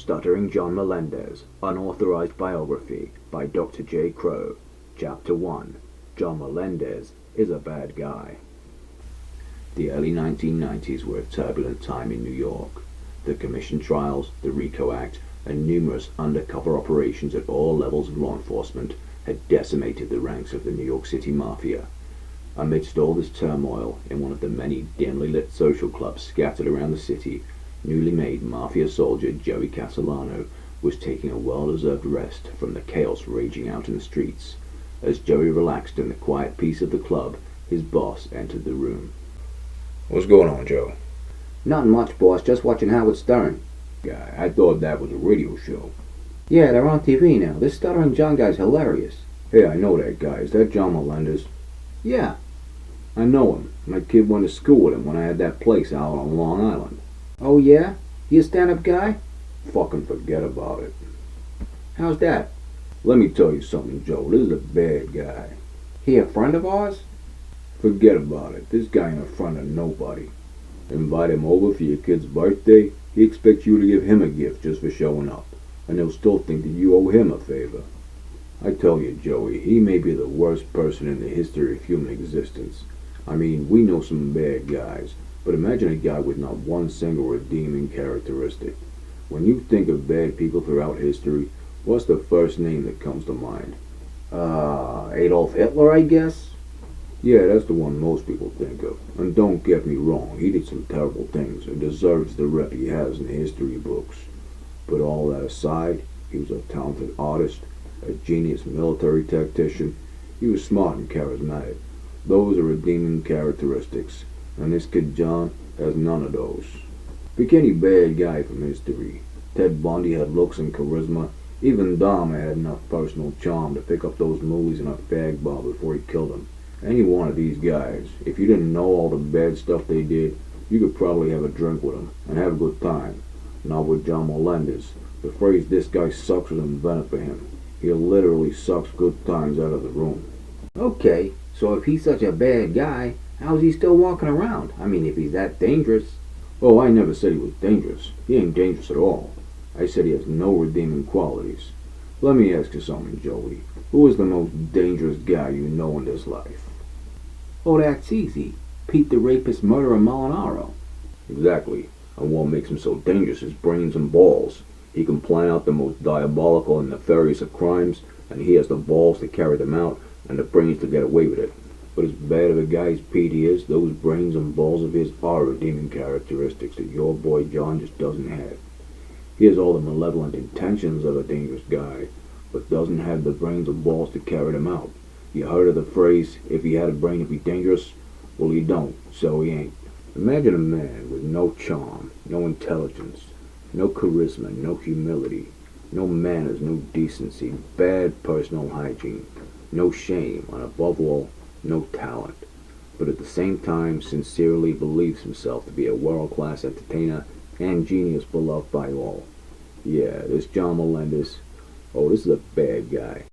Stuttering John Melendez, Unauthorized Biography by Dr. J. Crow. Chapter 1. John Melendez is a bad guy. The early 1990s were a turbulent time in New York. The commission trials, the RICO Act, and numerous undercover operations at all levels of law enforcement had decimated the ranks of the New York City Mafia. Amidst all this turmoil, in one of the many dimly lit social clubs scattered around the city, newly made Mafia soldier Joey Castellano was taking a well-deserved rest from the chaos raging out in the streets. As Joey relaxed in the quiet peace of the club, his boss entered the room. What's going on, Joe? Nothing much, boss. Just watching Howard Stern. Guy, I thought that was a radio show. Yeah, they're on TV now. This Stuttering John guy's hilarious. Hey, I know that guy. Is that John Melendez? Yeah. I know him. My kid went to school with him when I had that place out on Long Island. Oh, yeah? You a stand-up guy? Fucking forget about it. How's that? Let me tell you something, Joe. This is a bad guy. He a friend of ours? Forget about it. This guy ain't a friend of nobody. Invite him over for your kid's birthday, he expects you to give him a gift just for showing up. And he'll still think that you owe him a favor. I tell you, Joey, he may be the worst person in the history of human existence. I mean, we know some bad guys, but imagine a guy with not one single redeeming characteristic. When you think of bad people throughout history, what's the first name that comes to mind? Adolf Hitler, I guess? Yeah, that's the one most people think of. And don't get me wrong, he did some terrible things and deserves the rep he has in the history books. But all that aside, he was a talented artist, a genius military tactician. He was smart and charismatic. Those are redeeming characteristics, and this kid John has none of those. Pick any bad guy from history. Ted Bundy had looks and charisma. Even Dahmer had enough personal charm to pick up those movies in a fag bar before he killed him. Any one of these guys, if you didn't know all the bad stuff they did, you could probably have a drink with them and have a good time. Not with John Melendez. The phrase "this guy sucks" was invented for him. He literally sucks good times out of the room. Okay, so if he's such a bad guy, how's he still walking around? I mean, if he's that dangerous. Oh, I never said he was dangerous. He ain't dangerous at all. I said he has no redeeming qualities. Let me ask you something, Joey. Who is the most dangerous guy you know in this life? Oh, that's easy. Pete the rapist murderer Molinaro. Exactly. And what makes him so dangerous is brains and balls. He can plan out the most diabolical and nefarious of crimes, and he has the balls to carry them out and the brains to get away with it. But as bad of a guy as Pete is, those brains and balls of his are redeeming characteristics that your boy John just doesn't have. He has all the malevolent intentions of a dangerous guy, but doesn't have the brains and balls to carry them out. You heard of the phrase, if he had a brain he'd be dangerous? Well, he don't, so he ain't. Imagine a man with no charm, no intelligence, no charisma, no humility, no manners, no decency, bad personal hygiene, no shame, and above all, no talent, but at the same time sincerely believes himself to be a world-class entertainer and genius beloved by all. Yeah, this John Melendez, oh, this is a bad guy.